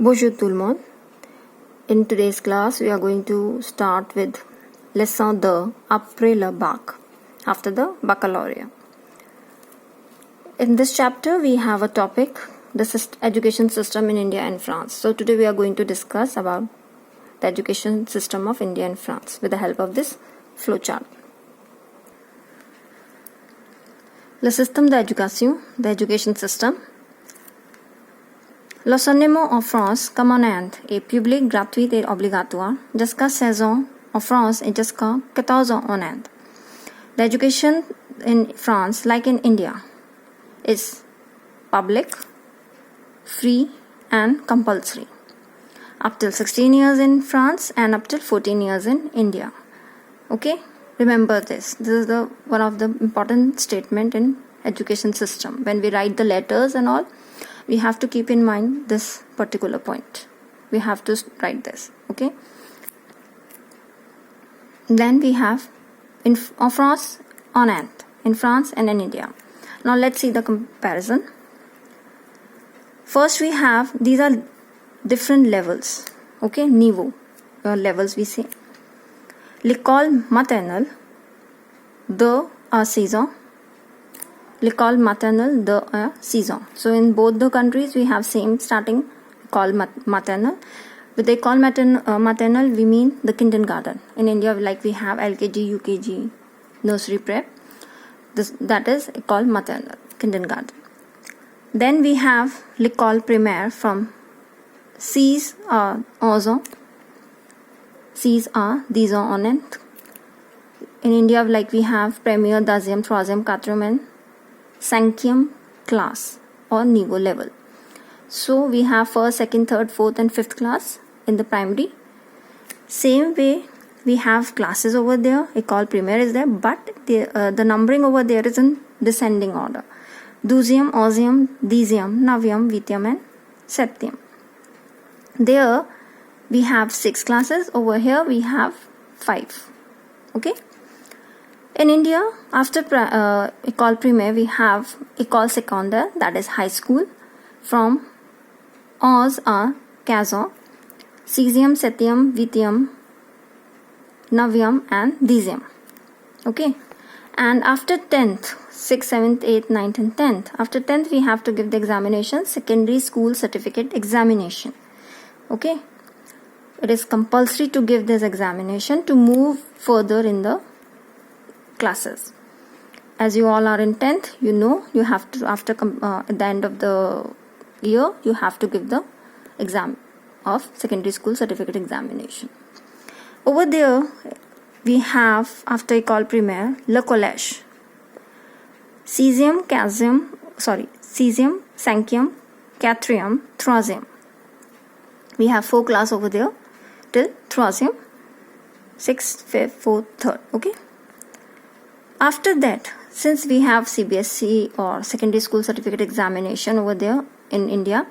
Bonjour tout le monde. In today's class, we are going to start with leçon 2 après le bac, after the baccalaureate. In this chapter, we have a topic, the education system in India and France. So today we are going to discuss about the education system of India and France with the help of this flowchart. Le système d'éducation, the education system. L'enseignement en France, comme en Inde, est public, gratuit et obligatoire jusqu'à 16 ans en France et jusqu'à 14 ans en Inde. The education in France, like in India, is public, free and compulsory. Up till 16 years in France and up till 14 years in India. Okay? Remember this. This is the one of the important statement in education system. When we write the letters and all, we have to keep in mind this particular point. We have to write this. Okay? Then we have in France en Inde, in France and in India. Now let's see the comparison. First we have, these are different levels. Okay, niveau levels we say. L'école maternelle de 6 ans. L'école maternelle de 6 ans. So in both the countries we have same starting école maternelle. With the école maternelle we mean the kindergarten. In India like we have LKG, UKG, nursery prep. That is école maternelle, kindergarten. Then we have l'école primaire from 6 à 11 ans. 6 à 10 ans en Inde. In India like we have première, deuxième, troisième, quatrième, cinquième class or niveau level. So we have first, second, third, fourth and fifth class in the primary. Same way we have classes over there. École primaire is there, but the numbering over there is in descending order. Douzième, onzième, dixième, neuvième, huitième and septième. There we have 6 classes. Over here we have 5. Okay. In India, after école primaire, we have école secondaire, that is high school, from 11 à 15 ans, 6e, 7e, 8e, 9e and 10e. Okay. And after 10th, 6th, 7th, 8th, 9th and 10th, after 10th we have to give the examination, secondary school certificate examination. Okay. It is compulsory to give this examination to move further in the classes. As you all are in 10th, you know you have to, after at the end of the year, you have to give the exam of secondary school certificate examination. Over there we have, after école primaire, le collège. 6e, 5e, 4e, 3e. We have 4 classes over there till 3e, 6th, 5th, 4th, 3rd. Okay. After that, since we have CBSE or secondary school certificate examination over there in India,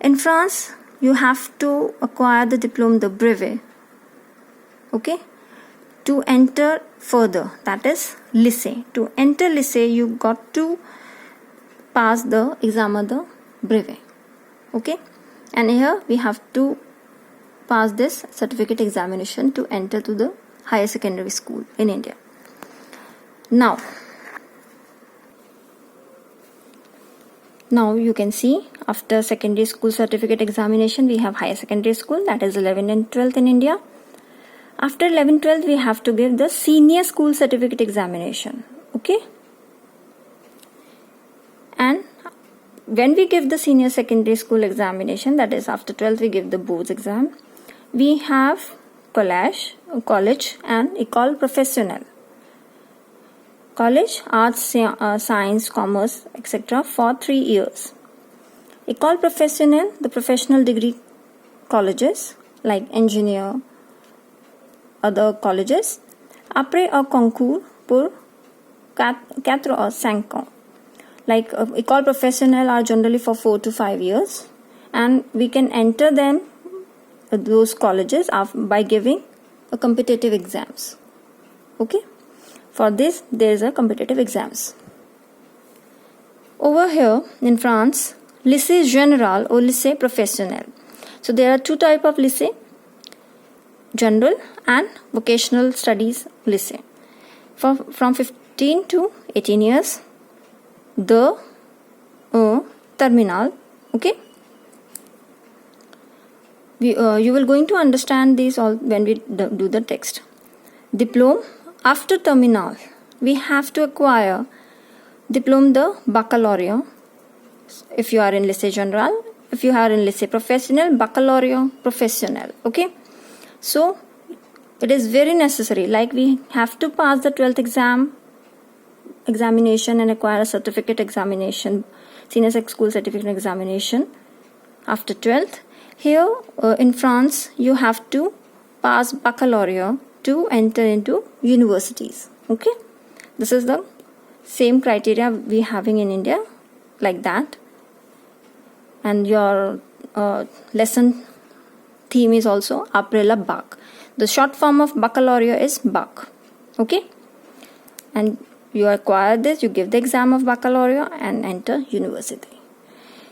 in France you have to acquire the diploma de brevet. Okay. To enter further, that is lycée. To enter lycée, you got to pass the examen de brevet. Okay. And here we have to pass this certificate examination to enter to the higher secondary school in India. Now you can see, after secondary school certificate examination we have higher secondary school, that is 11th and 12th in India. After 11th, 12th we have to give the senior school certificate examination. Okay. And when we give the senior secondary school examination, that is after 12th we give the boards exam, we have college and école professionnelle. College, arts, science, commerce, etc. for 3 years. École professionnelle, the professional degree colleges like engineer, other colleges. Après un concours pour 4 or 5 ans. Like école professionnelle are generally for 4 to 5 years, and we can enter them, those colleges, by giving a competitive exams. Okay. For this there is a competitive exams. Over here in France, lycée général or lycée professionnel. So there are two type of lycée, general and vocational studies lycée. From 15 to 18 years, the terminal, okay. You will going to understand these all when we do the text. Diplôme, after terminal, we have to acquire diplôme de baccalauréat if you are in lycée général. If you are in lycée professionnel, baccalauréat professionnel, okay. So it is very necessary, like we have to pass the 12th examination and acquire a certificate examination, senior sec school certificate examination after 12th. Here in France, you have to pass baccalaureate to enter into universities, okay. This is the same criteria we having in India, like that. And your lesson theme is also après le bac. The short form of baccalaureate is bac, okay. And you acquire this, you give the exam of baccalaureate and enter university.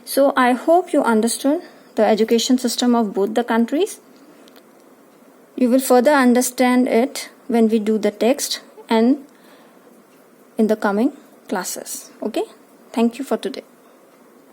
So I hope you understood the education system of both the countries. You will further understand it when we do the text and in the coming classes, okay. Thank you for today.